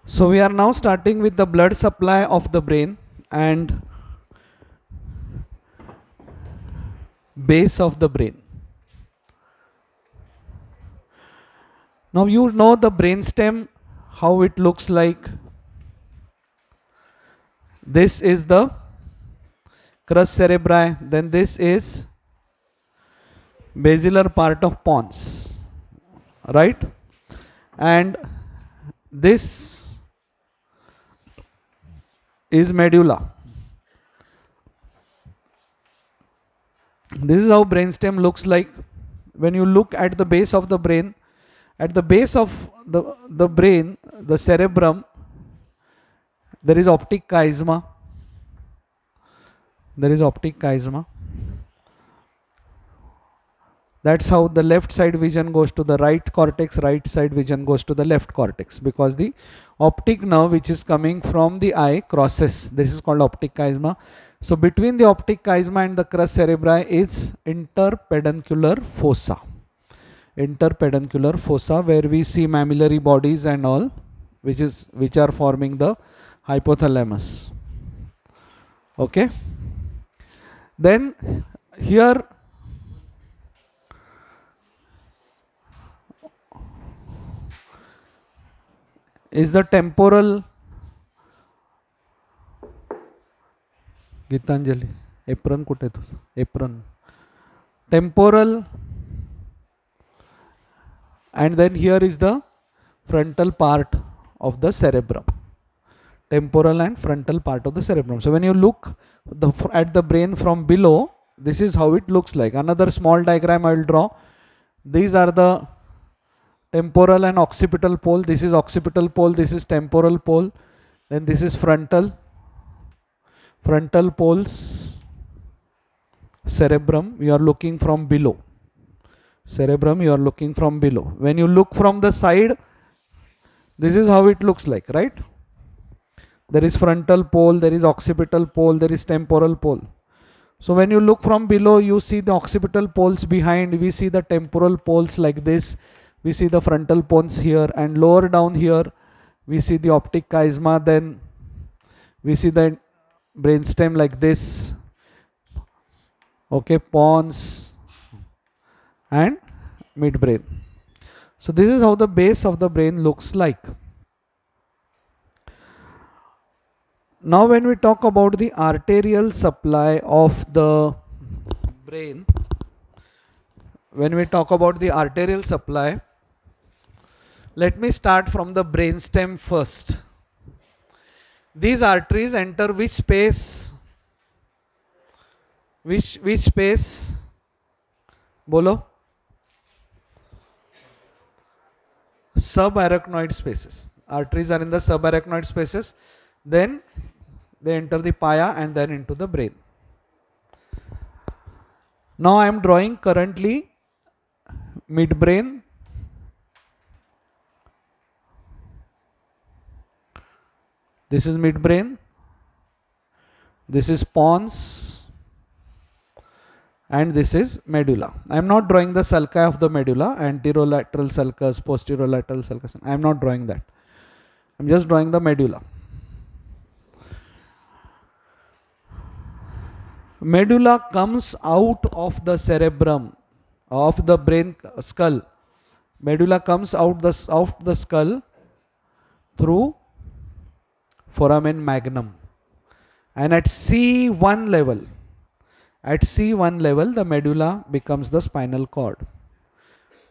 So we are now starting with the blood supply of the brain and base of the brain. Now you know the brainstem, how it looks like. This is the crus cerebri, then this is basilar part of pons, right? And this is medulla. This is how brainstem looks like. When you look at the base of the brain, at the base of the brain, the cerebrum, there is optic chiasma. There is optic chiasma. That's how the left side vision goes to the right cortex, right side vision goes to the left cortex, because the optic nerve which is coming from the eye crosses. This is called optic chiasma. So between the optic chiasma and the crus cerebri is interpeduncular fossa. Interpeduncular fossa, where we see mammillary bodies and all, which are forming the hypothalamus. Okay. Then here is the temporal. Gitanjali, apron कुठे तुझं? Apron. Temporal, and then here is the frontal part of the cerebrum. Temporal and frontal part of the cerebrum. So when you look at the brain from below, this is how it looks like. Another small diagram I will draw. These are the temporal and occipital pole. This is occipital pole, this is temporal pole, then this is frontal poles, cerebrum. You are looking from below. Cerebrum, you are looking from below. When you look from the side, this is how it looks like, right? There is frontal pole, there is occipital pole, there is temporal pole. So when you look from below, you see the occipital poles behind, we see the temporal poles like this, we see the frontal poles here, and lower down here we see the optic chiasma, then we see the brainstem like this. Okay, pons and midbrain. So this is how the base of the brain looks like. Now when we talk about the arterial supply of the brain, let me start from the brainstem first. These arteries enter which space? Which space? Bolo? Subarachnoid spaces. Arteries are in the subarachnoid spaces. Then they enter the pia and then into the brain. Now I am drawing currently midbrain. This is midbrain. This is pons. And this is medulla. I am not drawing the sulci of the medulla, anterolateral sulcus, posterolateral sulcus. I am not drawing that. I am just drawing the medulla. Medulla comes out of the cerebrum, of the brain skull. Medulla comes out of the skull through foramen magnum. And at C1 level, the medulla becomes the spinal cord.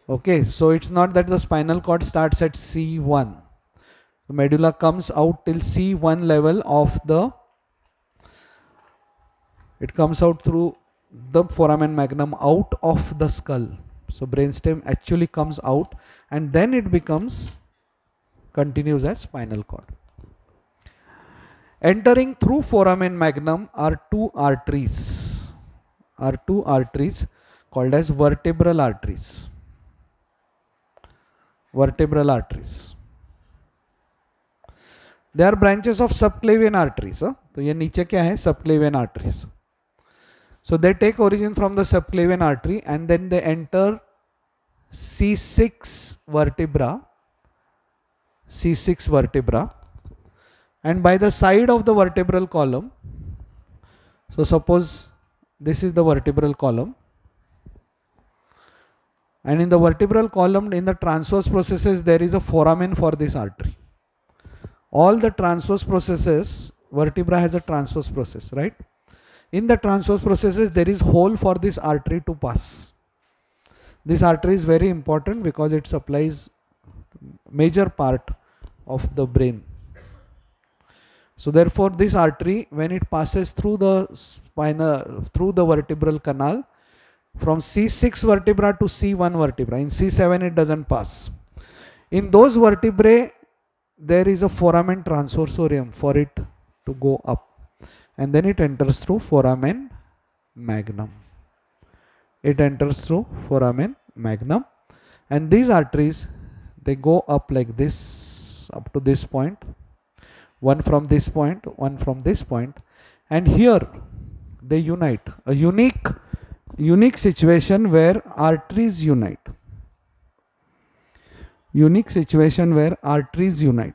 Okay, so it's not that the spinal cord starts at C1. The medulla comes out till C1 level of the, it comes out through the foramen magnum out of the skull. So brainstem actually comes out and then it continues as spinal cord. Entering through foramen magnum are two arteries called as vertebral arteries. They are branches of subclavian arteries. So ये नीचे क्या है? Subclavian arteries. So they take origin from the subclavian artery and then they enter C6 vertebra. and by the side of the vertebral column, so suppose this is the vertebral column, and in the vertebral column, in the transverse processes, there is a foramen for this artery. All the transverse processes, vertebra has a transverse process, right? In the transverse processes, there is hole for this artery to pass. This artery is very important because it supplies major part of the brain. So therefore, this artery, when it passes through the spinal, through the vertebral canal, from C6 vertebra to C1 vertebra, in C7 it doesn't pass. In those vertebrae, there is a foramen transversorium for it to go up, and then it enters through foramen magnum. It enters through foramen magnum, and these arteries, they go up like this, up to this point, one from this point, one from this point, and here they unite. A unique situation where arteries unite. Unique situation where arteries unite.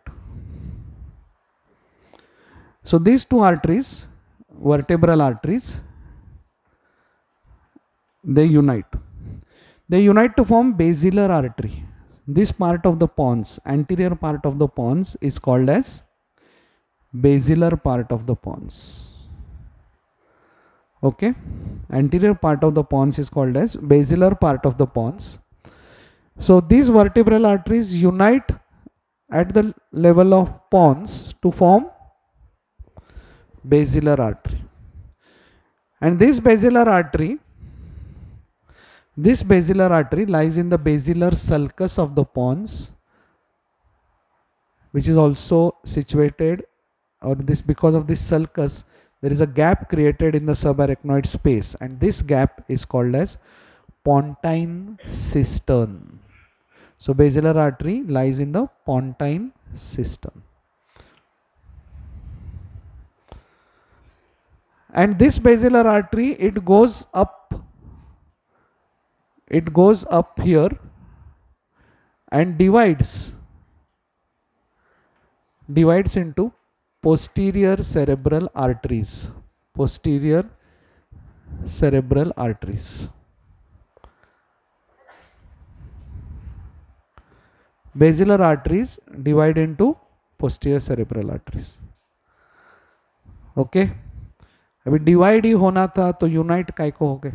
So these two arteries, vertebral arteries, they unite. They unite to form basilar artery. This part of the pons, anterior part of the pons, is called as basilar part of the pons. Okay, anterior part of the pons is called as basilar part of the pons. So these vertebral arteries unite at the level of pons to form basilar artery, and this basilar artery lies in the basilar sulcus of the pons, which is also situated, or this, because of this sulcus, there is a gap created in the subarachnoid space, and this gap is called as pontine cistern. So basilar artery lies in the pontine cistern. And this basilar artery, it goes up here and divides into posterior cerebral arteries. Posterior cerebral arteries. Basilar arteries divide into posterior cerebral arteries. Okay, अभी divide ही होना था तो unite काय को हो गए,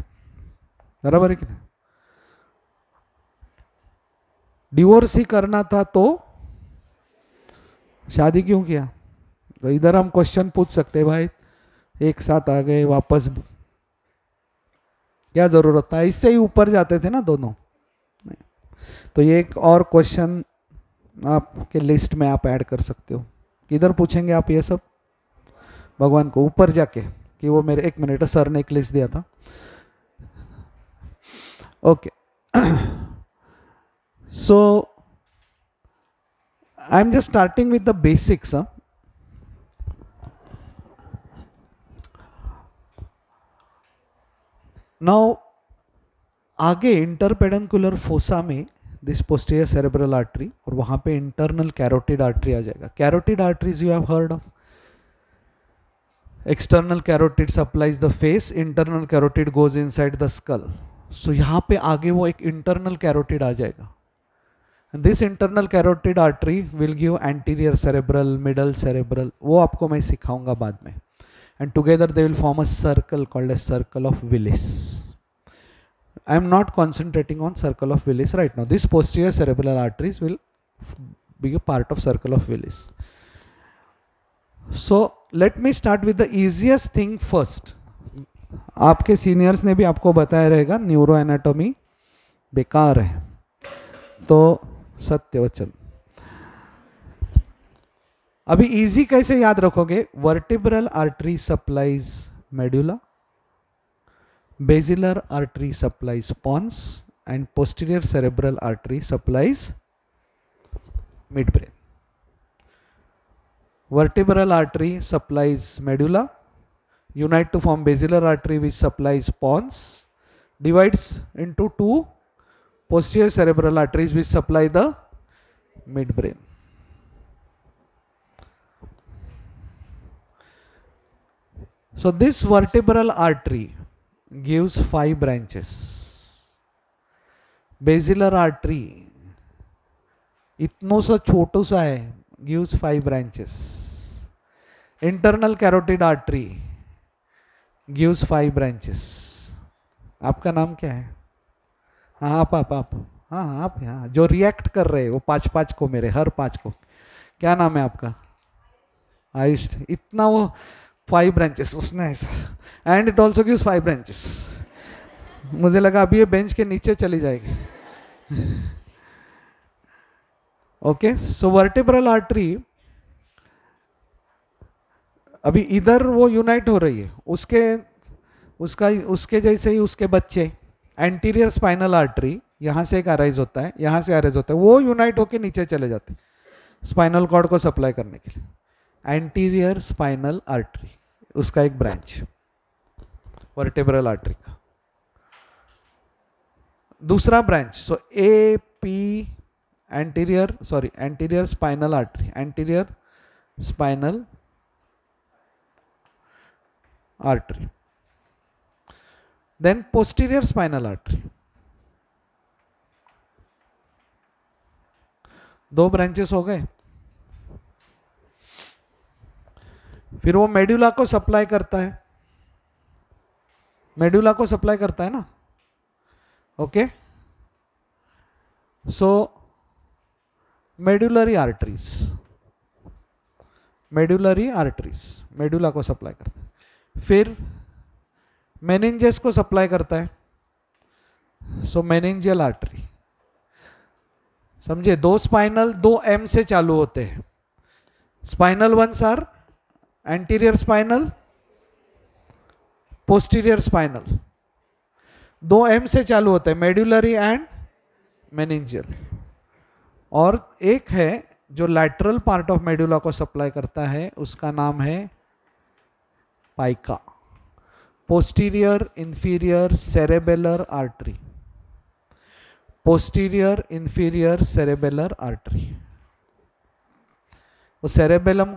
बराबर है कि नहीं? डिवोर्स ही करना था तो शादी क्यों किया? तो इधर हम क्वेश्चन पूछ सकते हैं, भाई एक साथ आ गए वापस, क्या जरूरत था? इससे ही ऊपर जाते थे ना दोनों. नहीं. तो ये एक और क्वेश्चन आपके लिस्ट में आप ऐड कर सकते हो. किधर पूछेंगे आप ये सब? भगवान को ऊपर जाके, कि वो मेरे, एक मिनट, सर ने एक लिस्ट दिया था. Okay, so I am just starting with the basics. Now आगे इंटरपेडेंकुलर फोसा में दिस पोस्टीरियर सेरेब्रल आर्टरी, और वहां पे इंटरनल कैरोटिड आर्टरी आ जाएगा. Carotid arteries you have heard of. External carotid supplies the face, internal carotid goes inside the skull. So यहाँ पे आगे वो एक इंटरनल कैरोटिड आ जाएगा. And this internal carotid artery will give anterior cerebral, middle cerebral, वो आपको मैं सिखाऊंगा बाद में. And together they will form a circle called as circle of Willis. I am not concentrating on circle of Willis right now. This posterior cerebral arteries will be a part of circle of Willis. So let me start with the easiest thing first. आपके seniors ने भी आपको बताया रहेगा neuro anatomy बेकार है, तो सत्य वचन. अभी इजी कैसे याद रखोगे? Vertebral artery supplies medulla, basilar artery supplies pons, and posterior cerebral artery supplies midbrain. Vertebral artery supplies medulla, unite to form basilar artery which supplies pons, divides into two posterior cerebral arteries which supply the midbrain. So this vertebral artery gives 5 branches. Basilar artery इतनो सा छोटू सा है, gives 5 branches. Internal carotid artery gives 5 branches. आपका नाम क्या है? हाँ आप हाँ आप यहाँ जो रिएक्ट कर रहे हैं वो 5 को, मेरे हर 5 को, क्या नाम है आपका? आयुष. इतना वो 5 ब्रांचेस उसने ऐसा, and it also gives 5 branches. मुझे लगा अभी ये बेंच के नीचे चली जाएगी. ओके, सो वर्टेब्रल आर्टरी अभी इधर वो यूनाइट हो रही है, उसके जैसे ही उसके बच्चे एंटीरियर स्पाइनल आर्टरी यहां से एक अराइज होता है, यहां से अराइज होता है, वो यूनाइट होके नीचे चले जाते हैं स्पाइनल कॉर्ड को सप्लाई करने के लिए. एंटीरियर स्पाइनल आर्टरी उसका एक ब्रांच वर्टेब्रल आर्टरी का. दूसरा branch, so A P anterior spinal artery, anterior spinal artery. Then posterior spinal artery. 2 branches हो गए. फिर वो मेडुला को सप्लाई करता है, मेडुला को सप्लाई करता है ना. ओके, सो मेडुलरी आर्टरीज मेडुला को सप्लाई करता है. फिर मेनिंजेस को सप्लाई करता है, सो मेनिंजियल आर्टरी. समझे, 2 स्पाइनल 2 एम से चालू होते हैं. Spinal ones are anterior spinal, posterior spinal, 2 M से चालू होते हैं, मेडुलरी एंड मेनिंजियल. और एक है जो लैटरल पार्ट ऑफ मेडुला को सप्लाई करता है, उसका नाम है PICA, posterior inferior cerebellar artery. Posterior inferior cerebellar artery वो सेरेबेलम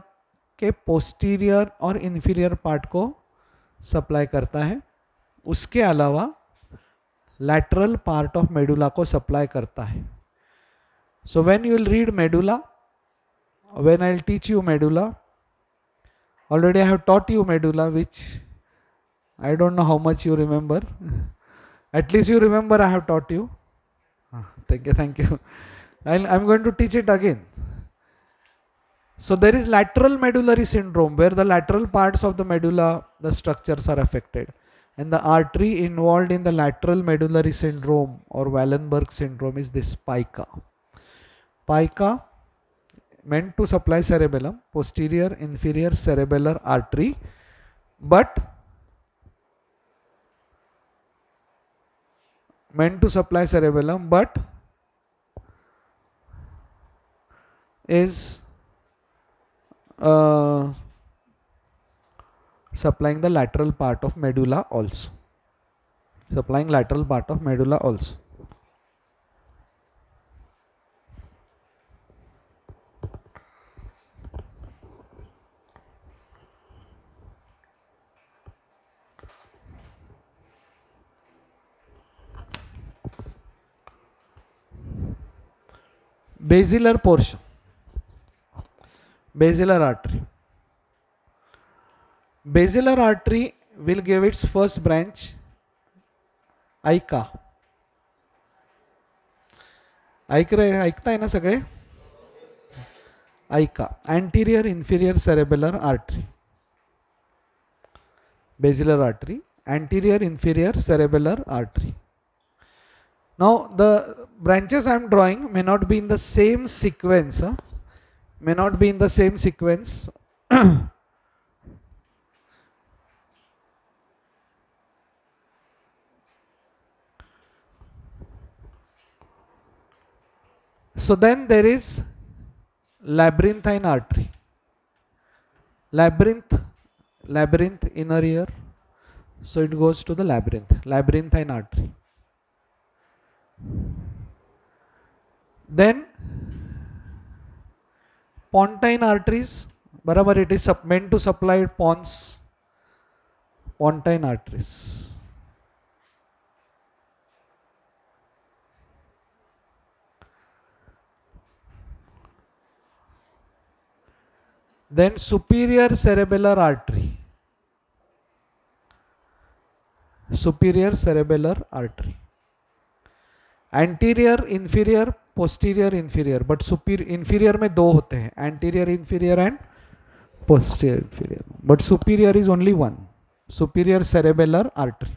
के पोस्टीरियर और इंफीरियर पार्ट को सप्लाई करता है. उसके अलावा लैटरल पार्ट ऑफ मेडुला को सप्लाई करता है. So when you will read medulla, when I will teach you medulla, already I have taught you medulla, which I don't know how much you remember. At least you remember I have taught you. Thank you. I'm going to teach it again. So there is lateral medullary syndrome where the lateral parts of the medulla, the structures are affected, and the artery involved in the lateral medullary syndrome or Wallenberg syndrome is this pica. Pica meant to supply cerebellum, posterior inferior cerebellar artery, but meant to supply cerebellum but is supplying the lateral part of medulla also, supplying lateral part of medulla also. Basilar portion, basilar artery. Basilar artery will give its first branch ऐका. ऐकता है ना सगळे? ऐका, anterior inferior cerebellar artery, basilar artery, anterior inferior cerebellar artery. Now the branches I am drawing may not be in the same sequence, may not be in the same sequence. So then there is labyrinthine artery, labyrinth inner ear, so it goes to the labyrinthine artery. Then pontine arteries, barabar, it is meant to supply pons, pontine arteries. Then superior cerebellar artery. Superior cerebellar artery. Anterior, inferior, posterior, inferior. But superior, inferior में दो होते हैं. Anterior, inferior and posterior, inferior. But superior is only one. Superior cerebellar artery.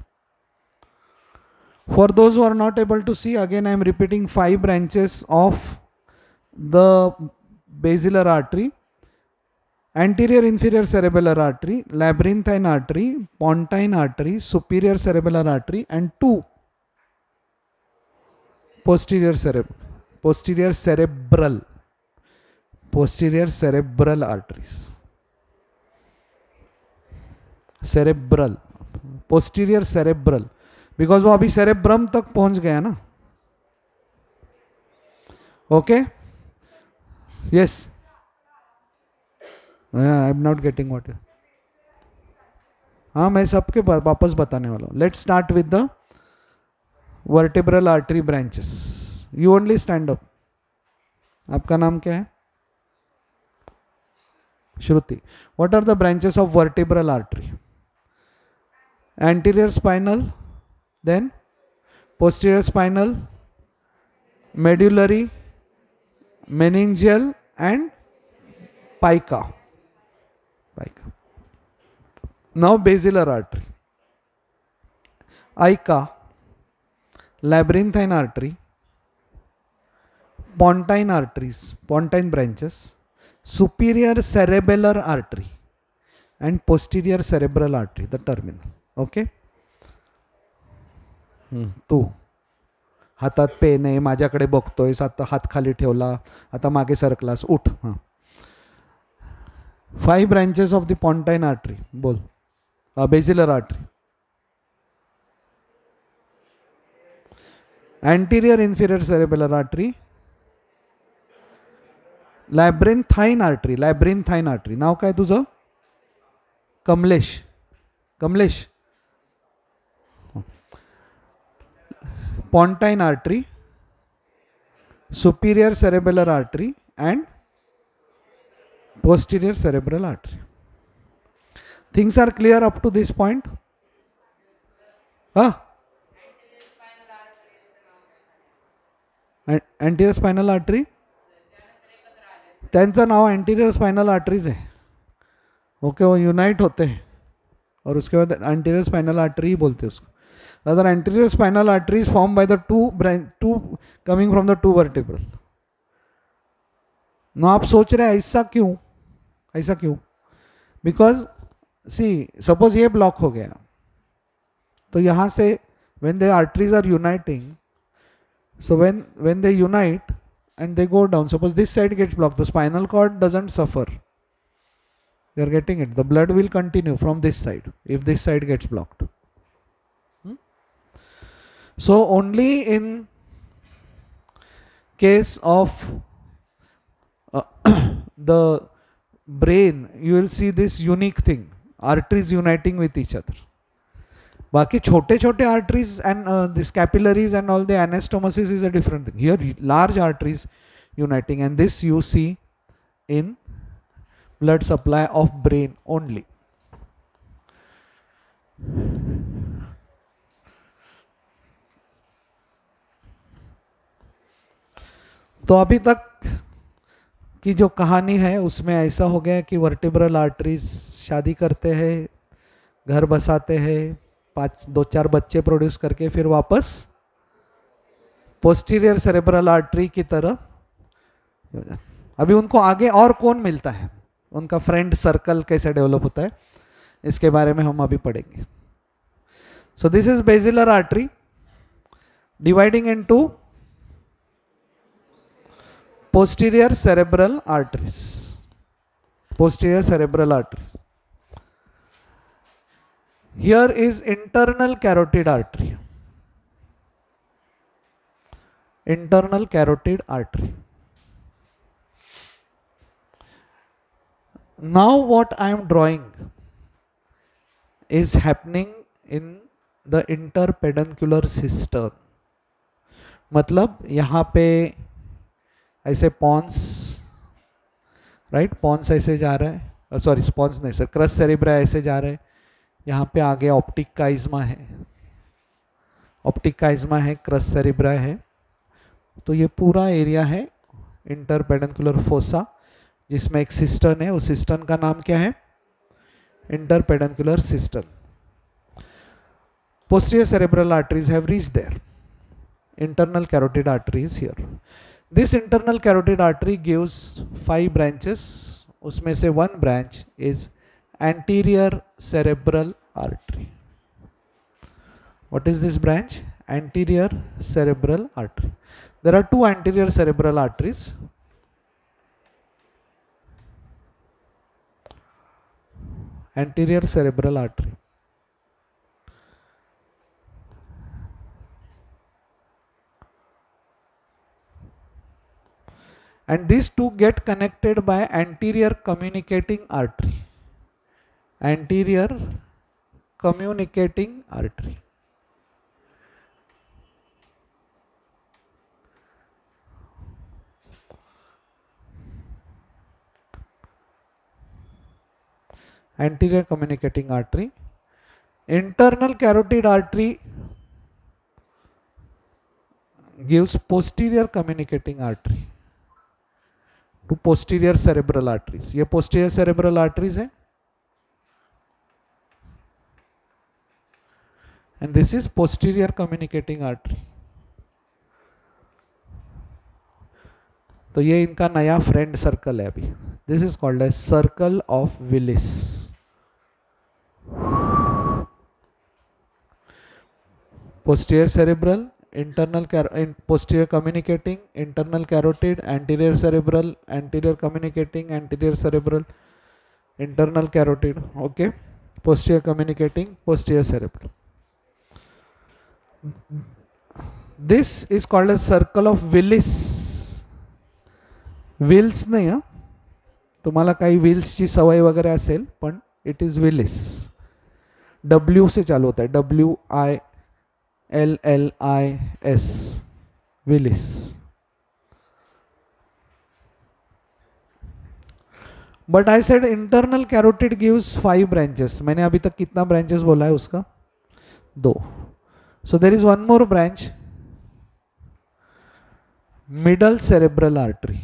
For those who are not able to see, again I am repeating 5 branches of the basilar artery. Anterior inferior cerebellar artery, labyrinthine artery, pontine artery, superior cerebellar artery, and 2 posterior cerebral arteries. Cerebral, posterior cerebral, because वो अभी cerebrum तक पहुंच गया ना. Okay? Yes. I am not getting what. हाँ, मैं सबके वापस बताने वाला हूँ. Let's start with the vertebral artery branches. You only stand up. आपका नाम क्या है? Shruti. What are the branches of vertebral artery? Anterior spinal, then posterior spinal, medullary, meningeal, and pica. Now basilar artery. Ica, labyrinthine artery, pontine arteries, pontine branches, superior cerebellar artery, and posterior cerebral artery, the terminal. Okay? तू हातात pen आहे, माझ्याकडे बघतोयस, आता हात खाली ठेवला, आता मागे सरकलास, उठ. हां. 5 branches of the pontine artery. बोल. Basilar artery. Anterior inferior cerebellar artery, labyrinthine artery. नाव काय तुझं? Kamlesh. Pontine artery, superior cerebellar artery, and posterior cerebral artery. Things are clear up to this point? Anterior spinal artery, त्यांचं नाव anterior spinal arteries है. Okay, वो unite होते हैं और उसके बाद एंटीरियर स्पाइनल आर्टरी ही बोलते हैं उसको. Rather, anterior spinal artery is formed by the two coming from the 2 vertebral. now आप सोच रहे हैं ऐसा क्यों? Because see, suppose ये ब्लॉक हो गया, तो यहाँ से when the arteries are uniting, so when they unite and they go down, suppose this side gets blocked, the spinal cord doesn't suffer. You are getting it? The blood will continue from this side if this side gets blocked. So only in case of the brain you will see this unique thing, arteries uniting with each other. बाकी छोटे छोटे arteries and this capillaries and all the anastomosis is a different thing. Here large arteries uniting, and this you see in blood supply of brain only. तो अभी तक की जो कहानी है उसमें ऐसा हो गया कि वर्टिब्रल आर्टरीज शादी करते हैं, घर बसाते हैं, 2-4 बच्चे प्रोड्यूस करके फिर वापस पोस्टीरियर सेरेब्रल आर्टरी की तरह. अभी उनको आगे और कौन मिलता है, उनका फ्रेंड सर्कल कैसे डेवलप होता है, इसके बारे में हम अभी पढ़ेंगे. So this is basilar artery dividing into posterior cerebral arteries. Posterior cerebral arteries. Here is internal carotid artery. Internal carotid artery. Now what I am drawing is happening in the interpeduncular cistern. मतलब यहाँ पे ऐसे Pond's, right, Pond's ऐसे जा रहा है, sorry Pond's नहीं sir, cross सेरिब्रा ऐसे जा रहा है, यहाँ पे आगे ऑप्टिक काइज्मा है, ऑप्टिक काइज्मा है, क्रस सेरिब्रा है, तो ये पूरा एरिया है इंटरपेडंकुलर फोसा, जिसमें एक सिस्टर्न है, उस सिस्टर्न का नाम क्या है, इंटरपेडंकुलर cistern. Posterior cerebral arteries have reached there. Internal carotid artery is here. This internal carotid artery gives 5 branches. उसमें से one branch is anterior cerebral artery. What is this branch? Anterior cerebral artery. There are 2 anterior cerebral arteries. Anterior cerebral artery. And these two get connected by anterior communicating artery. Anterior communicating artery. Anterior communicating artery. Internal carotid artery gives posterior communicating artery to posterior cerebral arteries. ये posterior cerebral arteries है, and this is posterior communicating artery. तो ये इनका नया friend circle है अभी. This is called as circle of Willis. Posterior cerebral, internal posterior communicating, internal carotid, anterior cerebral, anterior communicating, anterior cerebral, internal carotid. Okay, posterior communicating, posterior cerebral. This is called a circle of Willis. Wills नाही हा, तुम्हाला काही व्हील्सची सवय वगैरे असेल, पण it is Willis. W से चालू होता है, WILLIS, Willis. But I said internal carotid gives 5 branches. मैंने अभी तक कितना ब्रांचेस बोला है उसका? 2. So there is one more branch, middle cerebral artery.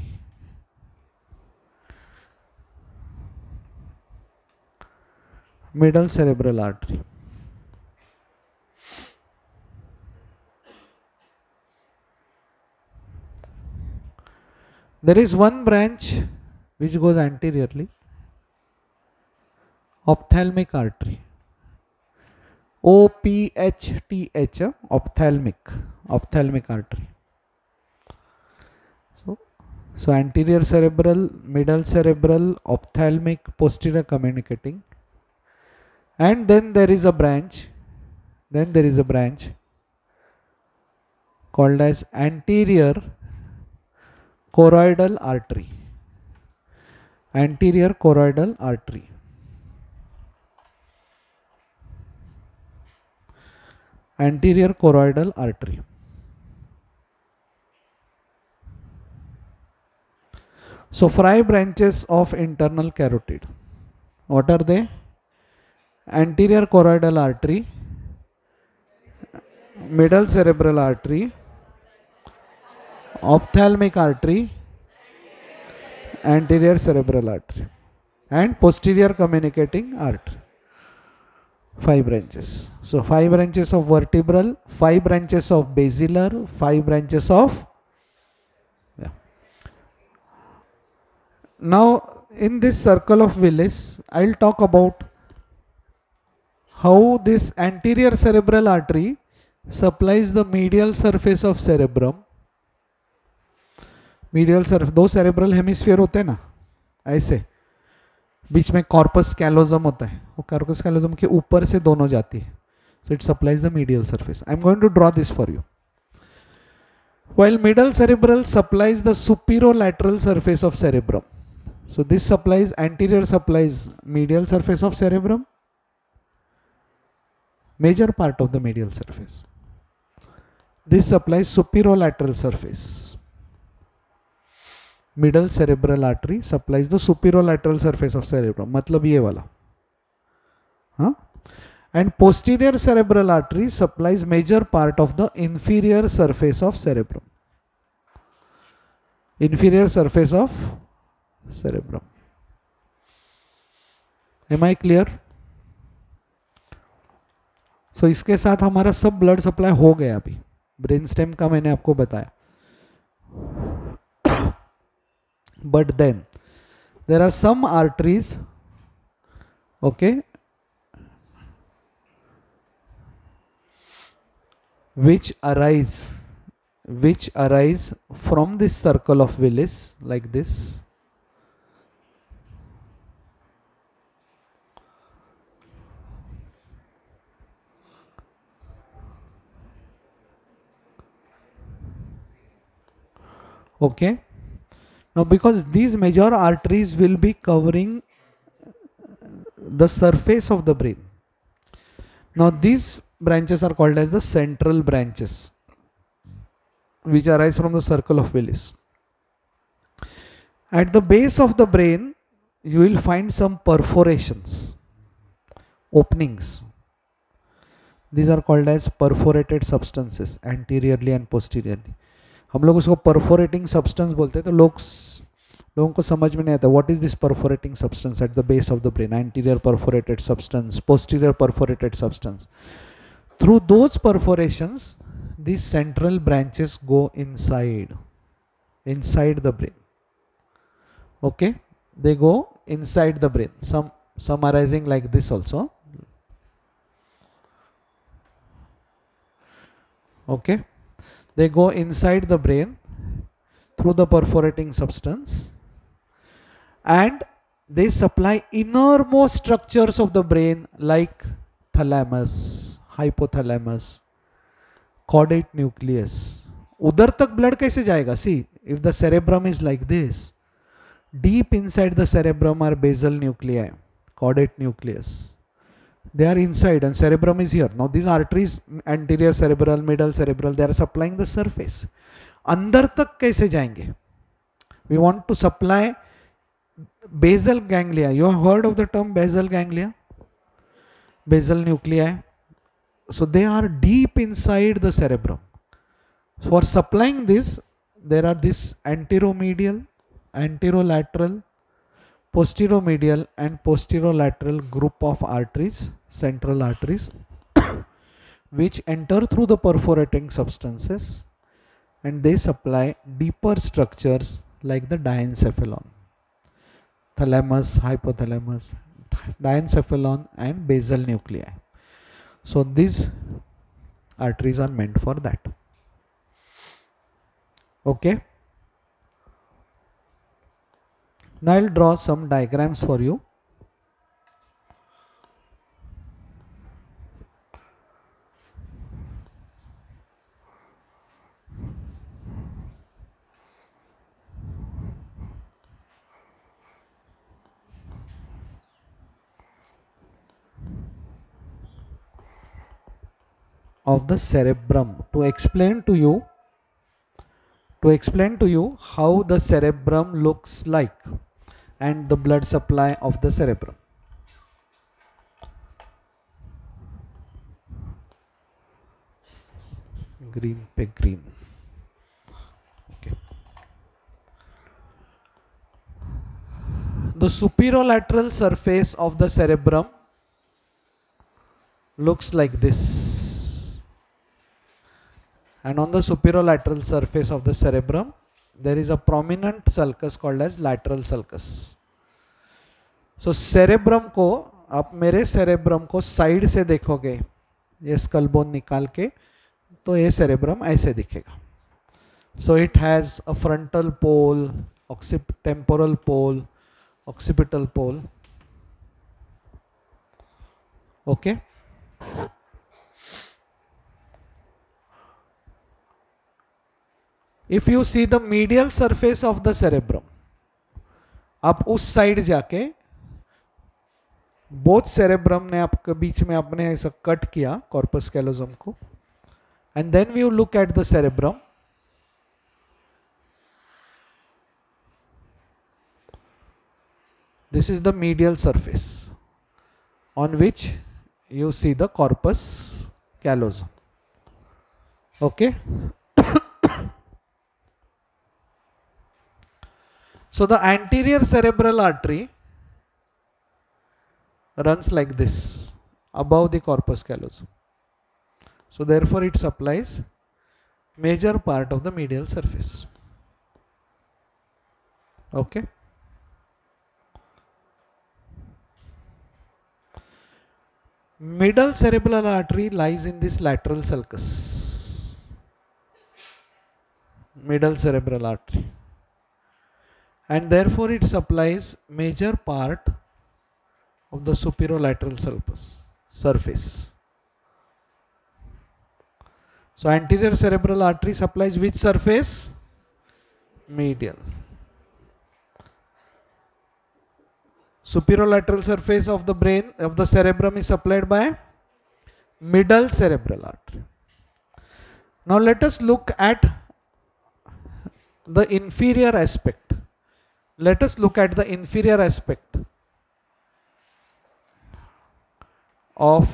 middle cerebral artery. There is one branch which goes anteriorly, ophthalmic artery. OPHTH, ophthalmic artery. So anterior cerebral, middle cerebral, ophthalmic, posterior communicating. And then there is a branch, called as anterior choroidal artery. Anterior choroidal artery. Anterior choroidal artery. So 5 branches of internal carotid. What are they? Anterior choroidal artery, middle cerebral artery, ophthalmic artery, anterior cerebral artery, and posterior communicating artery. 5 branches. So 5 branches of vertebral, 5 branches of basilar, 5 branches of, yeah. Now in this circle of Willis, I'll talk about how this anterior cerebral artery supplies the medial surface of cerebrum. Medial surface, 2 cerebral hemisphere होते हैं ना, ऐसे बीच में corpus callosum होता है, वो corpus callosum के ऊपर से दोनों जाती है. So it supplies the medial surface. I'm going to draw this for you. While middle cerebral supplies the superolateral surface of cerebrum. So this supplies, anterior supplies medial surface of cerebrum, major part of the medial surface. This supplies superolateral surface. Middle cerebral artery supplies the superolateral surface of cerebrum, मतलब ये वाला, हाँ? And posterior cerebral artery supplies major part of the inferior surface of cerebrum. Inferior surface of cerebrum. Am I clear? So इसके साथ हमारा सब blood supply हो गया अभी. ब्रेन स्टेम का मैंने आपको बताया. But then there are some arteries, okay, which arise from this circle of Willis like this. Okay. Now because these major arteries will be covering the surface of the brain. Now these branches are called as the central branches, which arise from the circle of Willis. At the base of the brain, you will find some perforations, openings. These are called as perforated substances, anteriorly and posteriorly. हम लोग उसको perforating substance बोलते हैं, तो लोगों को समझ में नहीं आता what is this perforating substance at the base of the brain. Anterior perforated substance, posterior perforated substance. Through those perforations, these central branches go inside the brain. Okay, they go inside the brain. Some arising like this also. Okay, they go inside the brain through the perforating substance, and they supply innermost structures of the brain like thalamus, hypothalamus, caudate nucleus. उधर तक blood कैसे जाएगा? See, if the cerebrum is like this, deep inside the cerebrum are basal nuclei, caudate nucleus. They are inside and cerebrum is here. Now these arteries, anterior cerebral, middle cerebral, they are supplying the surface. अंदर तक कैसे जाएंगे? We want to supply basal ganglia. You have heard of the term basal ganglia? Basal nuclei. So they are deep inside the cerebrum. For supplying this, there are this anteromedial, anterolateral, posteromedial and posterolateral group of arteries, central arteries, which enter through the perforating substances, and they supply deeper structures like the diencephalon, thalamus, hypothalamus, diencephalon and basal nuclei. So these arteries are meant for that. Okay. Now I'll draw some diagrams for you. Of the cerebrum to explain to you how the cerebrum looks like and the blood supply of the cerebrum. Green pe green. Okay. The superolateral surface of the cerebrum looks like this, and on the superolateral surface of the cerebrum there is a prominent sulcus called as lateral sulcus. So cerebrum को आप मेरे cerebrum को side से देखोगे, ये skull bone निकाल के, तो ये cerebrum ऐसे दिखेगा. So it has a frontal pole, temporal pole, occipital pole. Okay. If you see the medial surface of the cerebrum, आप उस साइड जाके बोथ सेरेब्रम ने आपके बीच में आपने ऐसा कट किया कॉर्पस कैलोजम को, and then we look at the cerebrum. This is the medial surface on which you see the corpus callosum. Okay. So the anterior cerebral artery runs like this above the corpus callosum. So therefore it supplies major part of the medial surface. Okay. Middle cerebral artery lies in this lateral sulcus. Middle cerebral artery. And therefore it supplies major part of the superolateral surface. So anterior cerebral artery supplies which surface? Medial. Superolateral surface of the brain, of the cerebrum, is supplied by middle cerebral artery. Now let us look at the inferior aspect. Let us look at the inferior aspect of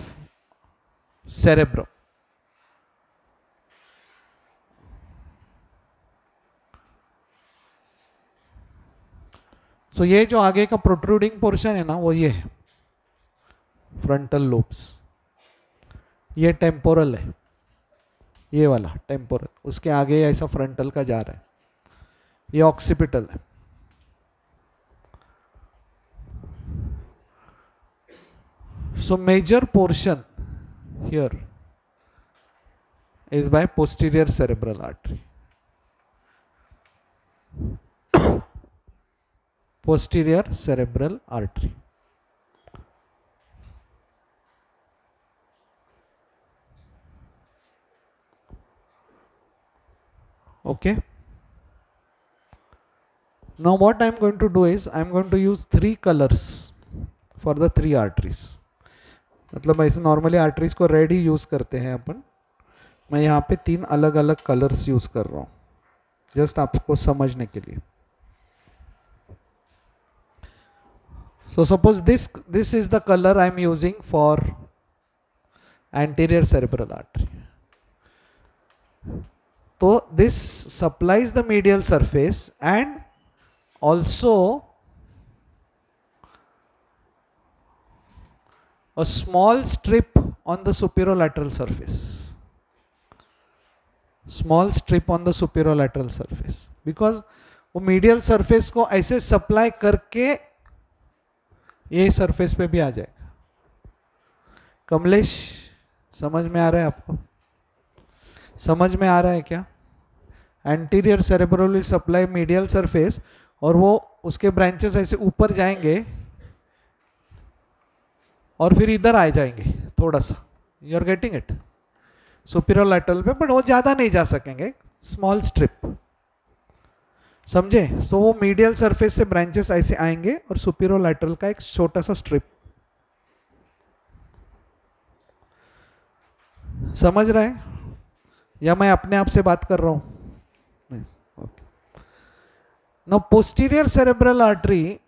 cerebrum. So ये जो आगे का protruding portion है ना, वो ये है frontal lobes. ये टेम्पोरल है, ये वाला टेम्पोरल. उसके आगे ऐसा फ्रंटल का जा रहा है, ये ऑक्सीपिटल है. So major portion here is by posterior cerebral artery. Posterior cerebral artery. Okay. Now what I am going to do is I am going to use 3 colors for the 3 arteries. मतलब ऐसे normally arteries को red ही use करते हैं अपन. मैं यहाँ पे 3 अलग अलग कलर्स यूज कर रहा हूँ जस्ट आपको समझने के लिए. So suppose this is the color I am using for anterior cerebral artery. So this supplies the medial surface and also a small strip on the superolateral surface. Small strip on the superolateral surface. Because वो medial surface को ऐसे supply करके ये surface पे भी आ जाएगा. कमलेश समझ में आ रहा है आपको? समझ में आ रहा है क्या? Anterior cerebral will supply medial surface और वो उसके ब्रांचेस ऐसे ऊपर जाएंगे और फिर इधर आ जाएंगे थोड़ा सा. You are getting it? Superior पे, बट वो ज्यादा नहीं जा सकेंगे. स्मॉल स्ट्रिप, समझे? सो वो मीडियल सरफेस से ब्रांचेस ऐसे आएंगे और सुपीरियर का एक छोटा सा स्ट्रिप. समझ रहे हैं या मैं अपने आप से बात कर रहा हूं? नो पोस्टीरियर सेरेब्रल आर्टरी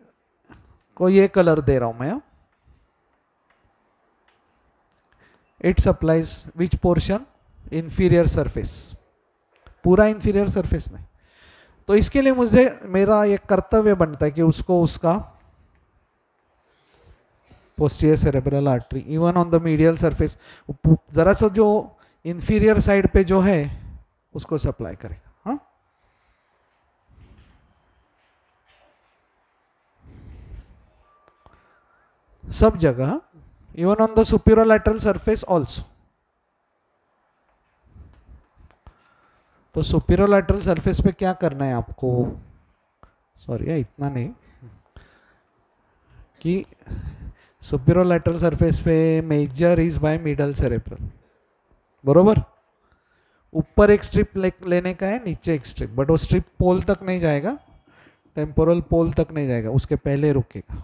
को ये कलर दे रहा हूं मैं. It supplies which portion? Inferior surface. पूरा इंफीरियर सरफेस नहीं. तो इसके लिए मुझे मेरा ये कर्तव्य बनता है कि उसको उसका posterior cerebral artery even on the medial surface जरा सा जो इंफीरियर साइड पे जो है उसको सप्लाई करेगा. हाँ, सब जगह, even on the superior lateral surface also. तो सुपीरियर लैटरल सरफेस पे क्या करना है आपको? सॉरी इतना नहीं कि सुपीरियर लैटरल सरफेस पे major is by middle cerebral. बरोबर? ऊपर एक स्ट्रिप लेने का है, नीचे एक स्ट्रिप, बट वो स्ट्रिप पोल तक नहीं जाएगा, टेम्पोरल पोल तक नहीं जाएगा, उसके पहले रुकेगा.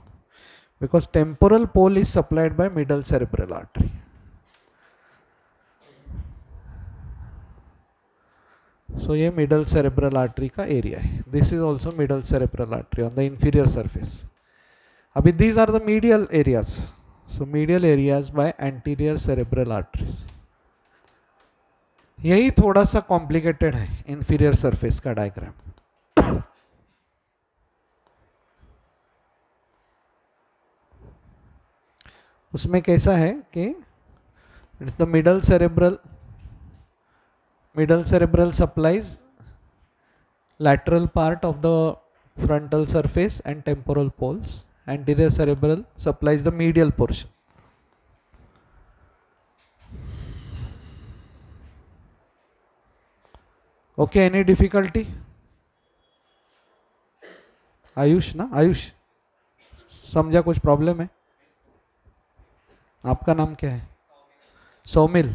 because temporal pole is supplied by middle cerebral artery. So ये middle cerebral artery का area है. This is also middle cerebral artery on the inferior surface. अभी these are the medial areas. So medial areas by anterior cerebral arteries. यही थोड़ा सा complicated है inferior surface का diagram. उसमें कैसा है कि it's the middle cerebral supplies lateral part of the frontal surface and temporal poles. Anterior cerebral supplies the medial portion. Okay, any difficulty? Ayush ना, आयुष समझा कुछ प्रॉब्लम है? आपका नाम क्या है? Saumil.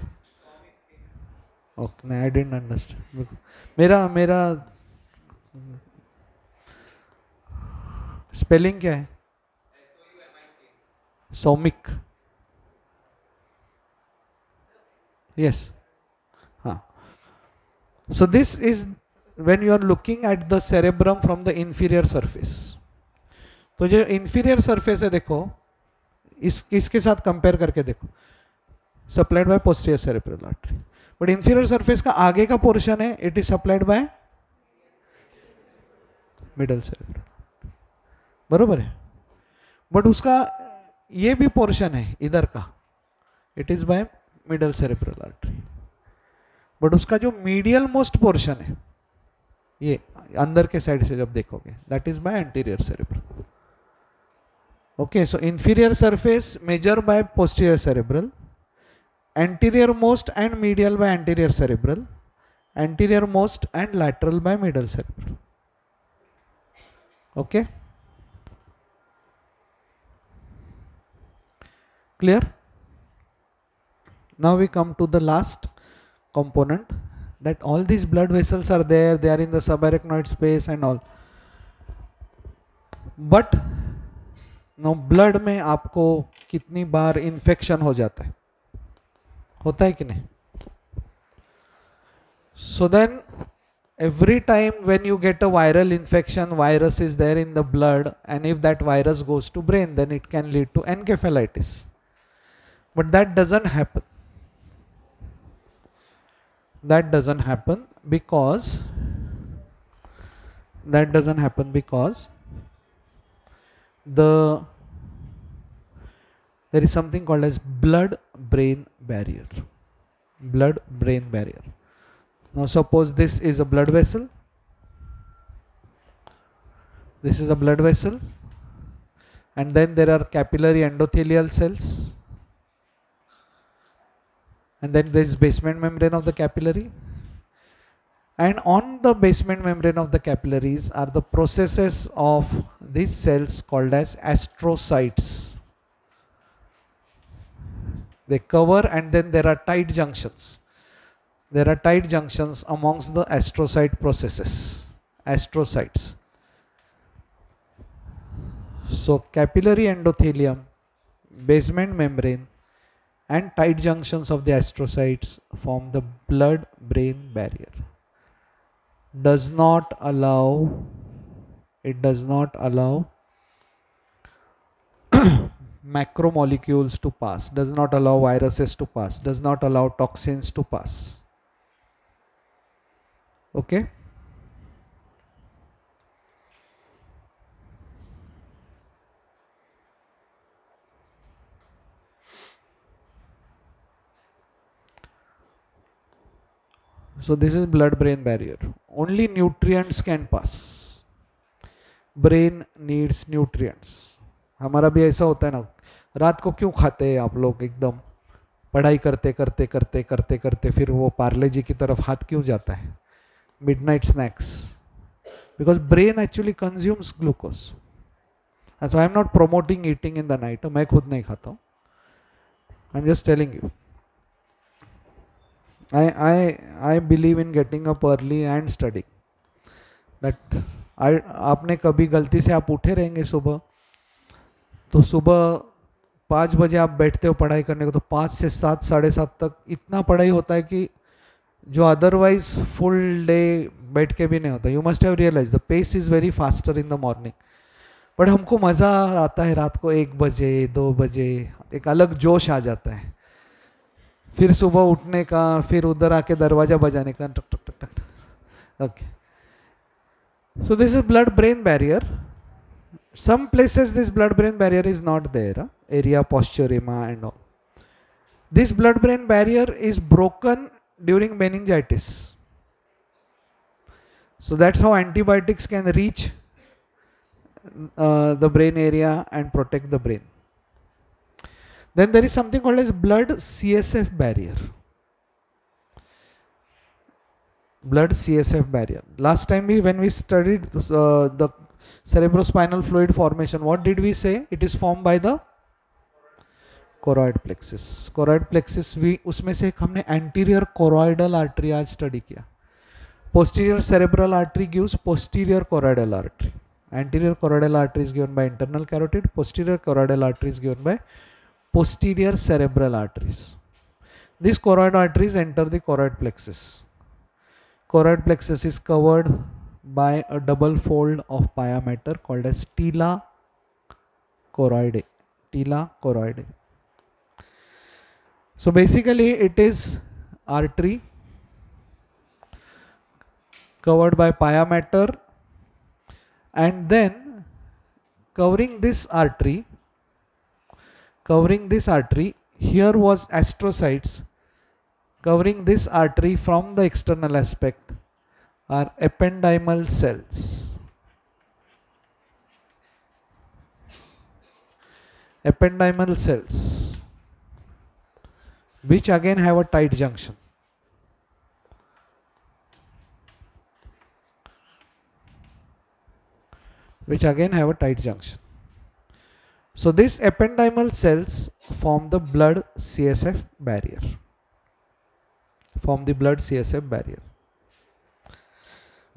Okay, I didn't understand. मेरा स्पेलिंग क्या है? सौमिक. यस. हाँ. So this is when you are looking at the cerebrum from the inferior surface. तो जो inferior surface है देखो, इसके साथ कंपेयर करके देखो, supplied by posterior cerebral artery. But inferior surface का आगे का पोर्शन है, it is supplied by middle cerebral. बरोबर है. बट उसका ये भी पोर्शन है इधर का, it is by middle cerebral artery. But उसका जो मीडियल मोस्ट पोर्शन है, ये अंदर के साइड से जब देखोगे, that is by anterior cerebral. Okay, so inferior surface measured by posterior cerebral, anterior most and medial by anterior cerebral, anterior most and lateral by middle cerebral. Okay, clear? Now we come to the last component, that all these blood vessels are there, they are in the subarachnoid space and all, but no blood में आपको कितनी बार infection हो जाता है, होता है कि नहीं? So then every time when you get a viral infection, virus is there in the blood, and if that virus goes to brain, then it can lead to encephalitis. But that doesn't happen. That doesn't happen because there is something called as blood-brain barrier. Blood-brain barrier. Now suppose this is a blood vessel. This is a blood vessel, and then there are capillary endothelial cells, and then there is basement membrane of the capillary, and on the basement membrane of the capillaries are the processes of these cells called as astrocytes. They cover, and then there are tight junctions. There are tight junctions amongst the astrocyte processes. Astrocytes. So capillary endothelium, basement membrane, and tight junctions of the astrocytes form the blood-brain barrier. Does not allow macromolecules to pass, does not allow viruses to pass, does not allow toxins to pass. Okay? So this is blood-brain barrier. Only nutrients can pass. Brain needs nutrients. हमारा भी ऐसा होता है ना, रात को क्यों खाते हैं आप लोग, एकदम पढ़ाई करते करते करते करते करते फिर वो पार्ले जी की तरफ हाथ क्यों जाता है, midnight snacks, because brain actually consumes glucose. So I am not promoting eating in the night. मैं खुद नहीं खाता हूँ. I am just telling you. I believe in getting up early and studying. That आपने कभी गलती से आप उठे रहेंगे सुबह, तो सुबह 5 बजे आप बैठते हो पढ़ाई करने को, तो 5 से 7, 7:30 तक इतना पढ़ाई होता है कि जो अदरवाइज फुल डे बैठ के भी नहीं होता. You must have realise the pace is very faster in the morning. But हमको मज़ा आता है रात को 1 बजे 2 बजे, एक अलग जोश आ जाता है. फिर सुबह उठने का, फिर उधर आके दरवाजा बजाने का, टक टक टक टक. Okay, so this is blood brain barrier. Some places this blood brain barrier is not there, area postrema and all. This blood brain barrier is broken during meningitis. So that's how antibiotics can reach the brain area and protect the brain. Then there is something called as blood CSF barrier. Blood CSF barrier. Last time when we studied the cerebrospinal fluid formation, what did we say? It is formed by the choroid plexus. Choroid plexus भी उसमें से एक हमने anterior choroidal artery आज study किया. Posterior cerebral artery gives posterior choroidal artery. Anterior choroidal artery is given by internal carotid. Posterior choroidal artery is given by posterior cerebral arteries. These choroid arteries enter the choroid plexus. Choroid plexus is covered by a double fold of pia mater called as tila choroidae. Tila choroidae. So basically it is artery covered by pia mater, and then covering this artery, here was astrocytes. Covering this artery from the external aspect are ependymal cells. Ependymal cells, which again have a tight junction. So these ependymal cells form the blood CSF barrier.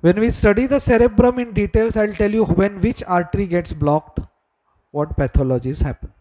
When we study the cerebrum in details, I'll tell you when which artery gets blocked, what pathologies happen.